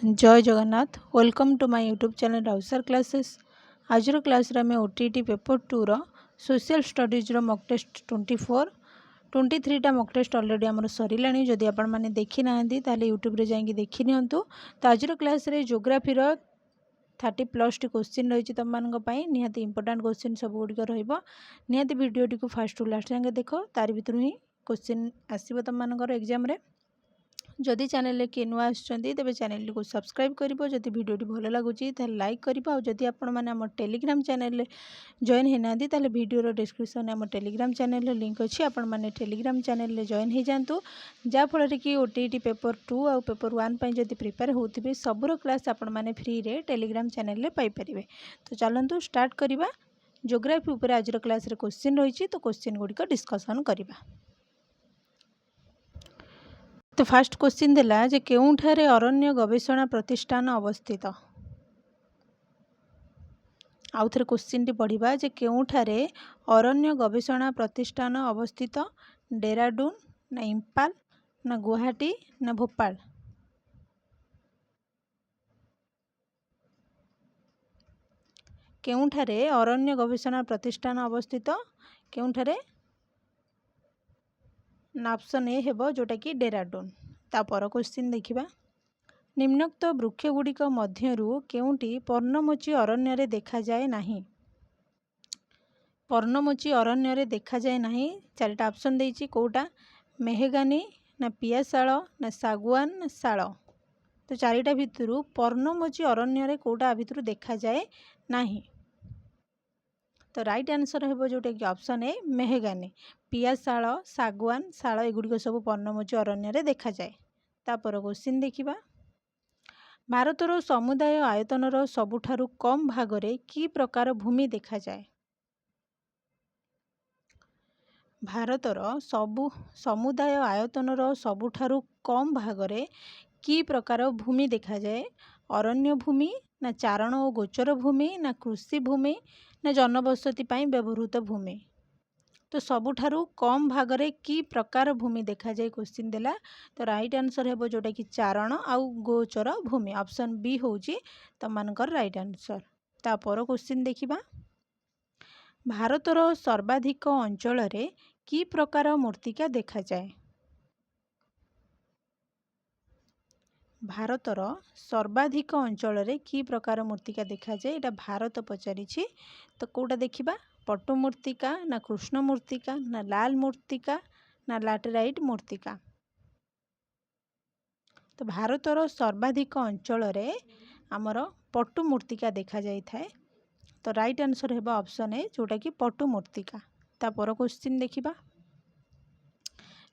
जय Jagannath. Welcome to my YouTube channel राउसर classes. आज क्लास रे में ओटीटी पेपर 2 रो सोशल स्टडीज रो मॉक टेस्ट 24 23 टा मॉक टेस्ट ऑलरेडी हमर सरीलाणी। जदि आपण माने देखि नाहंती ताले यूट्यूब रे जाई देखि नियंतु। तो आज क्लास रे ज्योग्राफी रो 30+ टी क्वेश्चन रही तुम मानक पई निहाती इंपोर्टेंट क्वेश्चन सब गुडी रहइबो। निहाती वीडियो टी को फर्स्ट टू लास्ट जाके देखो, तार भितर ही क्वेश्चन आसीबो तुम मानकर एग्जाम रे। जदि चैनल के नुआ आछंती तेबे चैनल को सब्सक्राइब करिवो। जदि वीडियो टी भलो लागुची ताले लाइक करिवो। आ जदि आपण माने हमर टेलीग्राम चैनल जॉइन हे नांदी ताले वीडियो रो डिस्क्रिप्शन हमर टेलीग्राम चैनल लिंक अछि। आपण माने टेलीग्राम चैनल ले जॉइन हे जानतु, जा फल कि ओटीटी पेपर 2 आ पेपर 1 पई जदि प्रिपेयर होतिबे सबरो क्लास आपण माने फ्री रे टेलीग्राम चैनल ले पाई परिबे। तो चलंतु स्टार्ट करिबा। ज्योग्राफी ऊपर आज क्लास रे क्वेश्चन रहिछि, तो क्वेश्चन गुडी को डिस्कशन करिबा। तो फास्ट क्वेश्चन देला जे केउठारे अरण्य गवेषणा प्रतिष्ठान अवस्थित। आउ थे क्वेश्चन टी पढ़िबा जे केउठारे अरण्य गवेषणा प्रतिष्ठान अवस्थित। डेराडून ना इम्फाल ना गुवाहाटी ना भोपाल। केउठारे अरण्य गवेषणा प्रतिष्ठान अवस्थित केउठारे ऑप्शन ए हेबो जोटा कि डेराडून। तापर क्वेश्चन देखिबा। निम्नोक्त वृक्ष गुड़िक मध्यरु केउंटी पर्णमोची अरण्य रे देखा जाए नाही। पर्णमोची अरण्य रे देखा जाए नाही चारिटा ऑप्शन देइछि। कोटा मेहगानी ना पियाशाल ना सागवान ना शाल। तो चारिटा भितरु पर्णमोची अरण्य रे कोटा भितरु देखा जाए नाही। तो राइट आंसर हेबो जोटा कि ऑप्शन ए मेहगानी। पियाशाल सागवान शाल एगुड़िक सब पर्णमोची अरण्य रे देखा जाए। तापर क्वेश्चन देखिबा। भारतर समुदाय आयतनर सबुठारु कम भागरे की प्रकार भूमि देखा जाए। भारतर समुदाय आयतनर सबुठारु कम भागरे की प्रकार भूमि देखा जाए। अरण्य भूमि ना चारण और गोचर भूमि ना कृषि भूमि ना जनबसति पाई व्यवहृत भूमि। तो सबुठारु कम भागरे की प्रकार भूमि देखा जाए क्वेश्चन देला। तो राइट आंसर हेबो जोटा कि चारण आउ गोचर भूमि। ऑप्शन बी होउची तमनकर राइट आंसर। तापर क्वेश्चन देखिबा। भारतर सर्वाधिक अंचल रे की प्रकार मूर्तिका देखा जाए। भारतर सर्वाधिक अंचल रे की प्रकार मूर्तिका देखा जाए। एटा भारत पचारिछि। तो कोटा देखिबा। पट्टू मूर्तिका ना कृष्ण मूर्तिका ना लाल मूर्तिका ना लैटेराइट मूर्तिका। तो भारतर सर्वाधिक अंचल रे आमर पट्टू मूर्तिका देखा जाई थाए। तो राइट आंसर हेबा ऑप्शन ए जोटा कि पट्टू मूर्तिका। तापर क्वेश्चन देखिबा।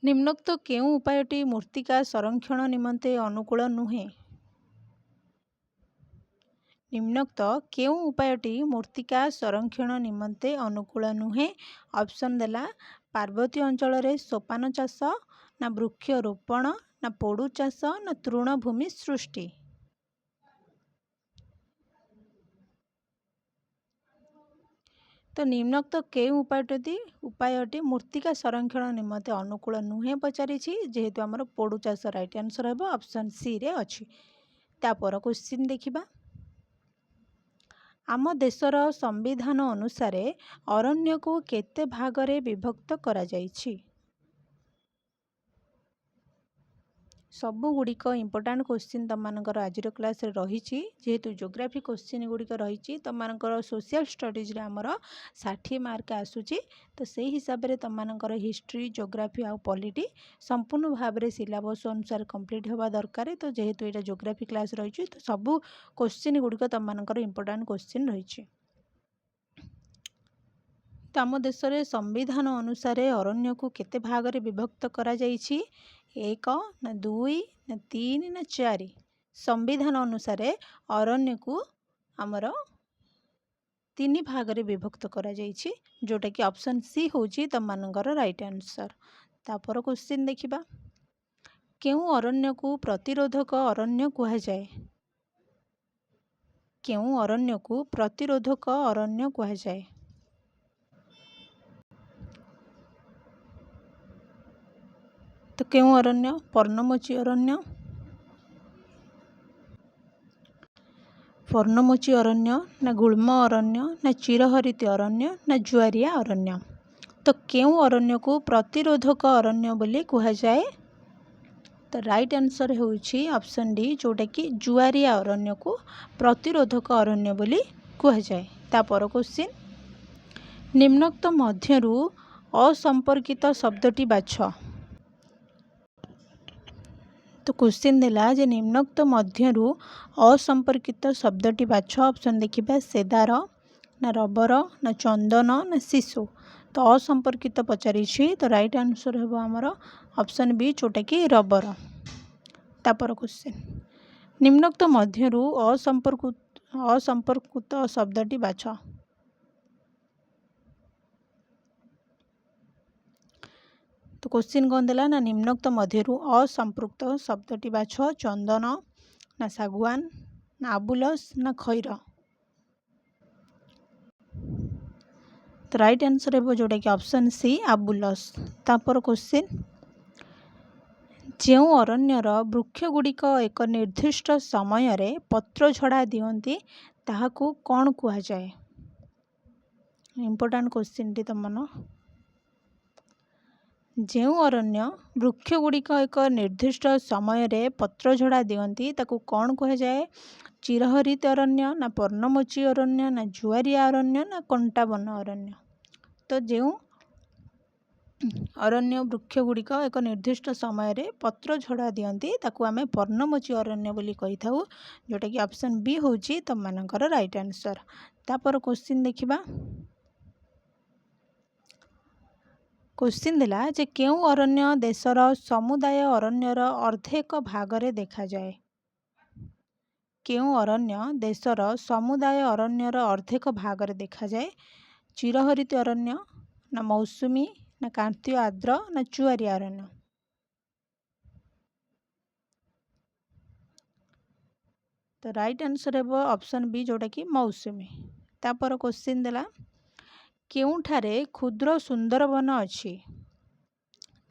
निम्नोक्त केउ उपायटी मूर्तिका संरक्षण निमंते अनुकूल नुहे। निम्नोक्त केउ उपायटी मूर्तिका संरक्षण निमंते अनुकूल नुहे। ऑप्शन देला पार्वती अंचल रे सोपान चाष ना वृक्षरोपण ना पोड़ू चाष ना तृणभूमि सृष्टि। तो निम्नोक्त केउ उपायटी मूर्तिका संरक्षण निमंते अनुकूल नुहे पचारिछि, जेहेतु आमर पोड़ू चाष राइट आंसर हेबो ऑप्शन सी रे अछि। तापर क्वेश्चन देखिबा। आम देशर संविधान अनुसार अरण्य को केते भागरे विभक्त करा जाइछि। सबु गुड़िक इंपोर्टेंट क्वेश्चन तुम मानकर आज क्लास रही। जेहेतु ज्योग्राफी क्वेश्चन गुड़िक रही तुम मानकर सोशल स्टडीज रे आमर 60 मार्क आसूची। तो से हिसाब रे तुम मानकर हिस्ट्री ज्योग्राफी आ पॉलिटी संपूर्ण भाव में सिलेबस अनुसार कंप्लीट होगा दरकार। तो जेहेतु ये ज्योग्राफी क्लास रही तो सबू क्वेश्चन गुड़िक तुम मानकर इंपोर्टेंट क्वेश्चन रही। तो आम देश में संविधान अनुसार अरण्य को केते भागरे विभक्त करा जाइछि। 1 ना 2 ना 3 ना 4। संविधान अनुसार अरण्य को आमर 3 भागरे विभक्त करा जाइछि, जोटा कि ऑप्शन सी होची तम मानकर राइट आंसर। तापर क्वेश्चन देखिबा। केउ अरण्य को प्रतिरोधक अरण्य कहा जाए। केउ अरण्य को प्रतिरोधक अरण्य कहा जाए। तो केउ अरण्य पर्णमोची अरण्य पर्णमोची अरण्य ना गुल्म अरण्य ना चिरहरित अरण्य ना जुआरिया अरण्य। तो केउं अरण्य को प्रतिरोधक अरण्य बोली कुहाଯାଏ? तो राइट आंसर होउछि ऑप्शन डी जोटा कि जुआरिया अरण्य को प्रतिरोधक अरण्य बोली कुहाଯାଏ। तापर क्वेश्चन निम्नोक्त मध्यरु असंपर्कित शब्दटी बाछ। तो क्वेश्चन देला जे निम्नोक्त मध्यरु असंपर्कित शब्दटी बाछ। ऑप्शन देखिबा सेदार ना रबर ना चंदन ना शिशु। तो असंपर्कित पचारि तो राइट आंसर हेबो हमर ऑप्शन बी जोटा कि रबर। तापर क्वेश्चन निम्नोक्त मध्यरु असंपर्कित शब्दटी बाछ। तो क्वेश्चन कौन देला ना निम्नोक्त मध्यरु असंपृक्त शब्दटी बाछ। चंदन ना सागवान ना आबुलस ना खैर। तो राइट आंसर है जोटा कि ऑप्शन सी आबुलस। तापर क्वेश्चन जो अरण्यर वृक्ष गुड़िक एक निर्दिष्ट समय रे पत्र झड़ा दियंती ताहाकू कौन कुहाଯାଏ? इंपोर्टेंट क्वेश्चन टी तमन जो अरण्य वृक्ष गुड़िक एक निर्दिष्ट समय रे पत्र झड़ा दियंती ताकू कौन कुहाଯାଏ? चिरहरित अरण्य ना पर्णमोची अरण्य ना जुआरिया अरण्य ना कंटावन अरण्य। तो जो अरण्य वृक्ष गुड़िक एक निर्दिष्ट समय रे पत्र झड़ा दियंती ताकू आमे पर्णमोची अरण्य बोली कहि थाउ जोटा कि ऑप्शन बी होउची तम मानकर राइट आंसर। तापर क्वेश्चन देखिबा क्वेश्चन देला जे केउ अरण्य देशर समुदाय अरण्यर अर्धेक भागरे देखा जाए। केउ अरण्य देशर समुदाय अरण्यर अर्धेक भागरे देखा जाए? चिरहरित अरण्य ना मौसुमी ना कांतीय आर्द्र ना जुआरिया अरण्य। तो राइट आंसर है ऑप्शन बी जोटा कि मौसुमी। तापर क्वेश्चन देला केउठारे क्षुद्र सुंदरवन अच्छी।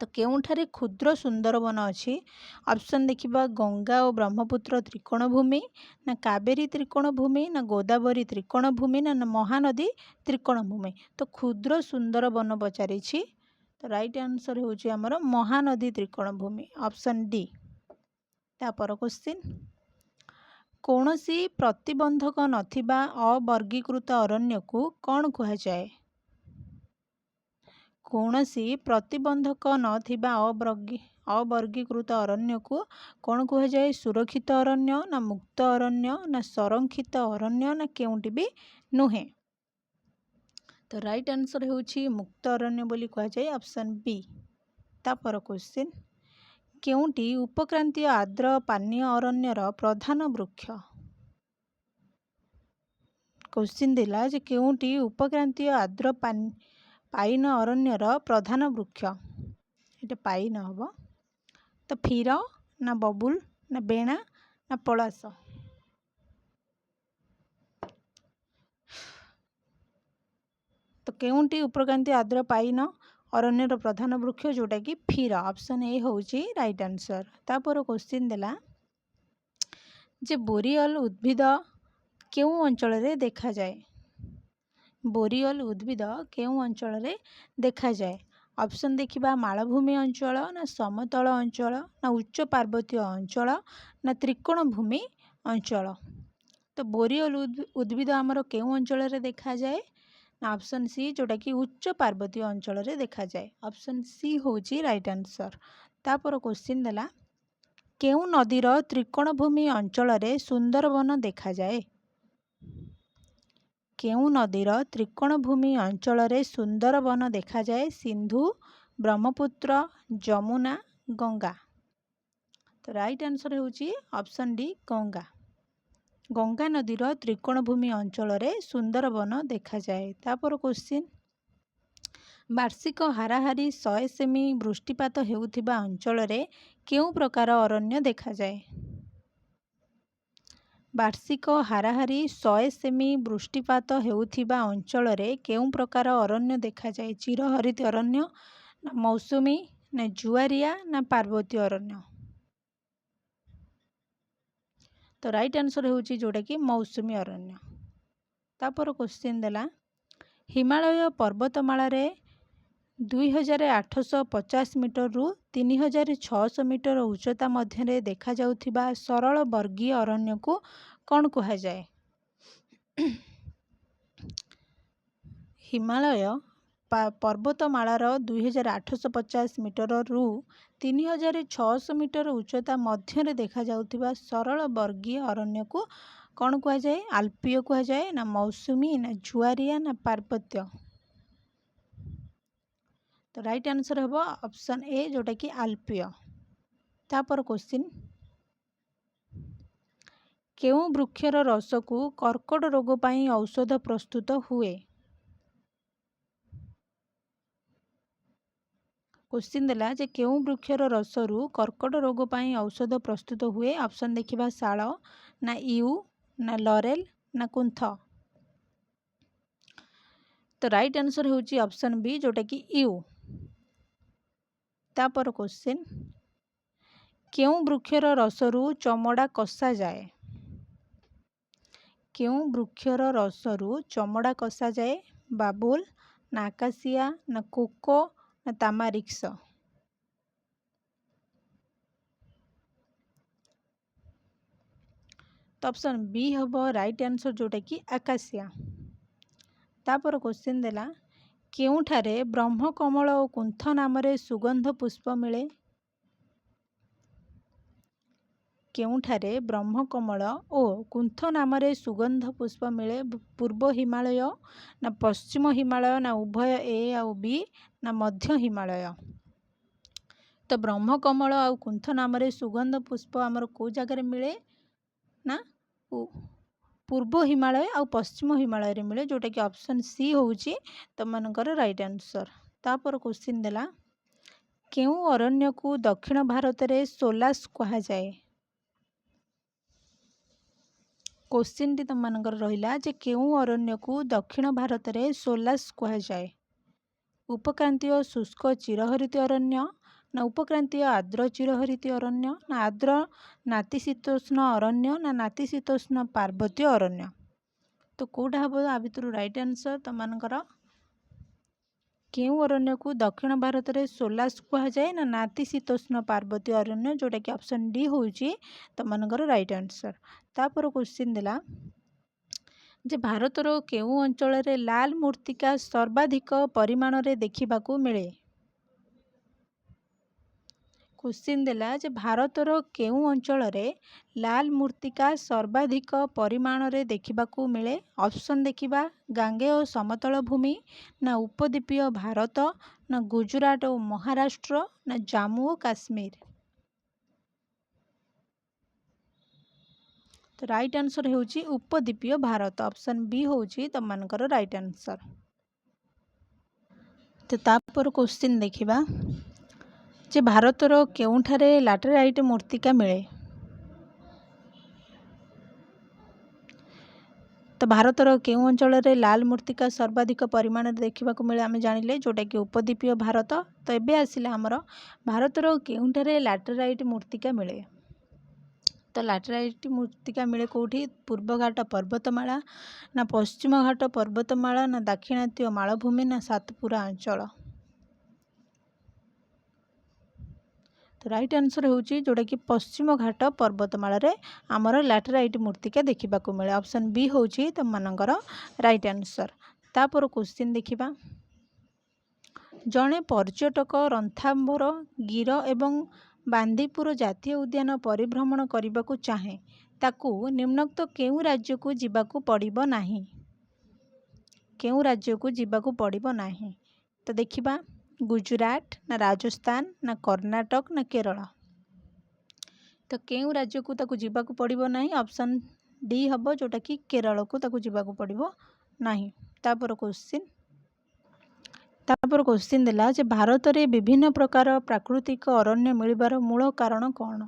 तो केउठारे क्षुद्र सुंदरवन अच्छी? ऑप्शन देखिबा गंगा और ब्रह्मपुत्र त्रिकोण भूमि ना कावेरी त्रिकोण भूमि ना गोदावरी त्रिकोण भूमि ना महानदी त्रिकोण भूमि। तो क्षुद्र सुंदरवन पचारि। तो राइट आंसर होउची हमर महानदी त्रिकोण भूमि ऑप्शन डी। तापर क्वेश्चन कौनसी प्रतिबंधक नथिबा अवर्गीकृत अरण्य को कौन कुहाଯାଏ? कौनसी प्रतिबंधक नथिबा अवर्गीकृत अरण्य को कौन कुहाଯାଏ? सुरक्षित अरण्य ना मुक्त अरण्य ना संरक्षित अरण्य ना केउंटी भी नुहे। तो राइट आंसर होउची मुक्त अरण्य बोली कुहाଯାଏ ऑप्शन बी। तापर क्वेश्चन केउंटी उपक्रांतीय आर्द्र पानीय अरण्यर प्रधान वृक्ष। क्वेश्चन दिला जे केउंटी उपक्रांतीय आर्द्र पाइन अरण्यर प्रधान वृक्ष। ये पाइन हम तो फीर ना बबुल ना बेणा ना पलास। तो केउंटी उपक्रांतीय आर्द्र पाइन अरण्यर प्रधान वृक्ष जोटा कि फीर ऑप्शन ए होउची राइट आंसर। तापर क्वेश्चन देला जे बोरियल उद्भिद केउ अंचल रे देखा जाए? बोरियल उद्भिद केउ अंचल रे देखा जाए? ऑप्शन देखिबा मालभूमि अंचल ना समतल अंचल ना उच्च पार्वतीय अंचल ना त्रिकोण भूमि अंचल। तो बोरियल उद्भिद आमर केउ अंचल रे देखा जाए? ना ऑप्शन सी जोटा कि उच्च पार्वतीय अंचल रे देखा जाए ऑप्शन सी होउची राइट आंसर। तापर क्वेश्चन देला केउ नदीर त्रिकोण भूमि अंचल रे सुंदरवन देखा जाए? केउ नदीर त्रिकोण भूमि अंचल रे सुंदरवन देखा जाए? सिंधु ब्रह्मपुत्र जमुना गंगा। तो राइट आंसर होउची ऑप्शन डी गंगा। गंगा नदीर त्रिकोण भूमि अंचल रे सुंदरवन देखा जाए। तापर क्वेश्चन वार्षिक हाराहारी 100 सेमी वृष्टिपात हेउथिबा अंचल रे केउ प्रकार अरण्य देखा जाए? वार्षिक हाराहारी 100 सेमी वृष्टिपात हेउथिबा अंचल रे केउ प्रकार अरण्य देखा जाए? चिरहरित अरण्य ना मौसुमी ना जुआरिया ना पार्वतीय अरण्य। तो राइट आंसर होउची जोटा कि मौसुमी अरण्य। तापर क्वेश्चन देला हिमालय पर्वतमाला रे 2850 मीटर रु 3600 मीटर उच्चता मध्य देखा जाउथिबा सरल वर्गीय अरण्य को कौन कहा जाए? हिमालय पर्वतमालार 2850 मीटर रु 3600 मीटर उच्चता मध्य देखा जाउथिबा सरल वर्गीय अरण्य को कौन कहा जाए? आल्पीय कहा जाए ना मौसुमी ना जुआरिया ना पार्वत्य? तो राइट आंसर हम ऑप्शन ए जोटा कि आल्पीय। तापर क्वेश्चन केउ वृक्षर रस को कर्कट रोग पाई औषध प्रस्तुत हुए? क्वेश्चन देला जे केउ वृक्षर रस रु कर्कट रोग पाई औषध प्रस्तुत हुए? ऑप्शन देखिबा शाल ना यू ना लरेल ना कुंथ? तो राइट आंसर होउची ऑप्शन बी जोटा कि यू। तापर क्वेश्चन केउ वृक्षर रस रु चमड़ा कसा जाए? केउ वृक्षर रस रु चमड़ा कसा जाए? बाबुल ना आकाशिया ना कोको ना तामारिक्स? तो ऑप्शन बी हम राइट आंसर जोटा कि आकाशिया। तापर क्वेश्चन देला केउठारे ब्रह्मकमल और कुंथ नाम सुगंध पुष्प मिले? केउठारे ब्रह्मकमल और कुंथ नाम सुगंध पुष्प मिले? पूर्व हिमालय ना पश्चिम हिमालय ना उभय ए आउ बी ना मध्य हिमालय? तो ब्रह्मकमल और कुंथ नाम सुगंध पुष्प आमर को जगह मिले ना पूर्व हिमालय और पश्चिम हिमालय रे मिले जोटा कि ऑप्शन सी होउची तमनकर राइट आंसर। तापर क्वेश्चन देला केउ अरण्य को दक्षिण भारत रे सोलास कहा जाए? क्वेश्चन टी तमनकर रहिला जे केउ अरण्य को दक्षिण भारत रे सोलास कहा जाए? उपक्रांतीय शुष्क चिरहरित अरण्य ना उपक्रांतीय आर्द्र चिरहरित अरण्य ना आर्द्र नातिशीतोष्ण अरण्य ना नातिशीतोष्ण पार्वत्य अरण्य? तो कौटा हम आ भितर राइट आंसर तमनकर केउ अरण्य को दक्षिण भारत रे सोलास कहा जाए ना नातिशीतोष्ण पार्वत्य अरण्य जोटा कि ऑप्शन डी होउची तमनकर राइट आंसर। तापर क्वेश्चन देला जे भारतर केउ अंचल रे लाल मूर्तिका सर्वाधिक परिमाण रे देखिबाकू मिले? क्वेश्चन देला जे भारतर केउ अंचल रे लाल मूर्तिका सर्वाधिक परिमाण रे देखिबाकू मिले? ऑप्शन देखिबा गांगेय समतल भूमि ना उपद्वीपीय भारत ना गुजरात और महाराष्ट्र ना जम्मू और काश्मीर? तो राइट आंसर होउची उपद्वीपीय भारत। ऑप्शन बी होउची तमनकर राइट आंसर। तो तापर क्वेश्चन देखिबा जे भारतर केउठारे लैटेराइट मूर्तिका मिले? तो भारतर केउ अंचल रे लाल मूर्तिका सर्वाधिक परिमाण देखा मिले आम जानिले जोटा कि उपद्वीपीय भारत। तो एबे आसिला हमर भारतर केउठारे लैटेराइट मूर्तिका मिले? तो लैटेराइट मूर्तिका मिले कौटी? पूर्वघाट पर्वतमाला ना पश्चिम घाट पर्वतमाला ना दाक्षिणात्य मालभूमि ना सातपुरा अंचल? तो राइट आंसर होउची जोटा कि पश्चिम घाट पर्वतमाला रे आमर लैटेराइट मूर्तिका देखा मिले। ऑप्शन बी होउची तमनकर राइट आंसर। तापर क्वेश्चन देखिबा जड़े पर्यटक रंथाम्बर गिर एवं बांदीपुर जातीय उद्यान परिभ्रमण करने को चाहे ताकू निम्नोक्त केउ राज्य को जीवाकू पड़िबो नाही? केउ राज्य को जीवाकू पड़िबो नाही? तो देखिबा गुजरात ना राजस्थान ना कर्नाटक ना केरल? तो केउ राज्य को ताकू जीवाकू पड़िबो नाही? ऑप्शन डी हबो जोटा कि केरल को ताकू जीवाकू पड़िबो नाही। तापर क्वेश्चन देला जे भारत रे विभिन्न प्रकार प्राकृतिक अरण्य मिलिबार मूल कारण कौन?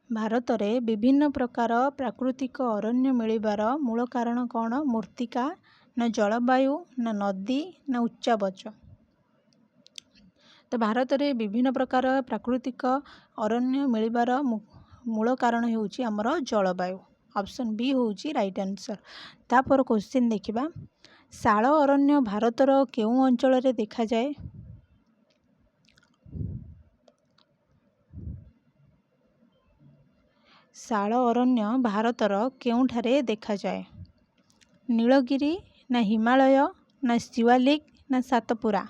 भारत रे विभिन्न प्रकार प्राकृतिक अरण्य मिलिबार मूल कारण कौन? मूर्तिका ना जलवायु ना नदी ना उच्चावच? तो भारत में विभिन्न प्रकार प्राकृतिक अरण्य मिलबार मूल कारण होउची हमर जलवायु। ऑप्शन बी होउची राइट आंसर। तापर क्वेश्चन देखिबा शाल अरण्य भारतर केउ अंचल रे देखा जाए? शाल अरण्य भारतर केउठारे देखा जाए? नीलगिरी ना हिमालय ना शिवालिक ना सातपुरा?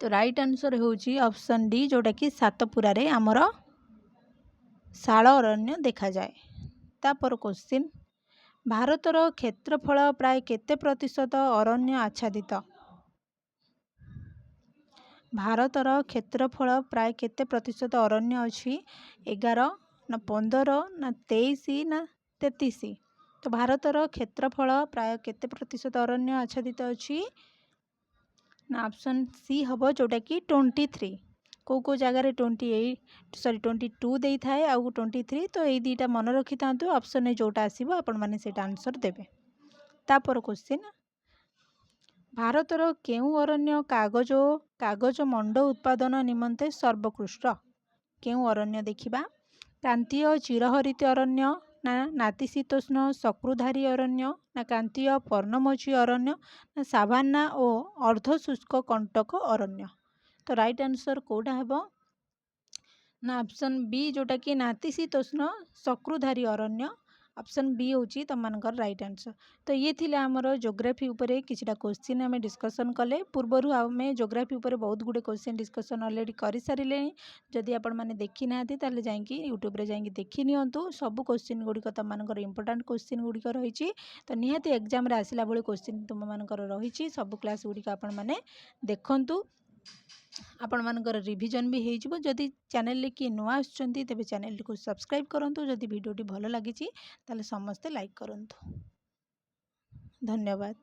तो राइट आंसर होउची ऑप्शन डी जोटा कि सातपुरा रे हमर शाल अरण्य देखा जाए। तापर क्वेश्चन भारतर क्षेत्रफल प्राय केते प्रतिशत अरण्य आच्छादित? भारतर क्षेत्रफल प्राय केते प्रतिशत अरण्य अछि? 11 ना 15 ना 23 ना 33? तो भारतर क्षेत्रफल प्राय केते प्रतिशत अरण्य आच्छादित अछि? ना ऑप्शन सी हबो जोटा कि 23। को जगार 22 दे थाए आउ 23, तो यही दुईटा मन रखी था। ऑप्शन ए जोटा आसीबो आपण माने सेटा आंसर देबे। तापर क्वेश्चन भारतर केउ अरण्य कागज मंड उत्पादन निमंते सर्वोत्कृष्ट? केउ अरण्य देखिबा क्रांतीय चिरहरित अरण्य ना नातिशीतोष्ण शक्रुधारी अरण्य ना क्रांतीय पर्णमोची अरण्य ना साभाना और अर्धशुष्क कंटक अरण्य? तो राइट आंसर कोडा हेबो ना ऑप्शन बी जोटा कि नातिशीतोष्ण शक्रुधारी अरण्य। ऑप्शन बी होची तमनकर राइट आंसर। तो ये थिले हमर ज्योग्राफी उपरे किछटा क्वेश्चन हमें डिस्कशन कले। पूर्वरु हमें ज्योग्राफी उपरे बहुत गुडे क्वेश्चन डिस्कशन ऑलरेडी करि सारिले। जदि आपण माने देखि नाथि ताले जाईकी यूट्यूब रे जाईकी देखि नियंतु। सब क्वेश्चन गुडी को तमनकर इंपोर्टेंट क्वेश्चन गुडी को रहिछि। तो निहाती एग्जाम रे आसिला बळे क्वेश्चन तुम मानकर रहिछि। सब क्लास गुडी को आपण माने देखंतु। आपण मानकर रिवीजन भी हेजिबो। जदि चैनल ले कि नुआ आछंती तेबे चैनल को सब्सक्राइब करंतु। जदि वीडियो टी भलो लागिछि ताले समस्त लाइक करंतु। धन्यवाद।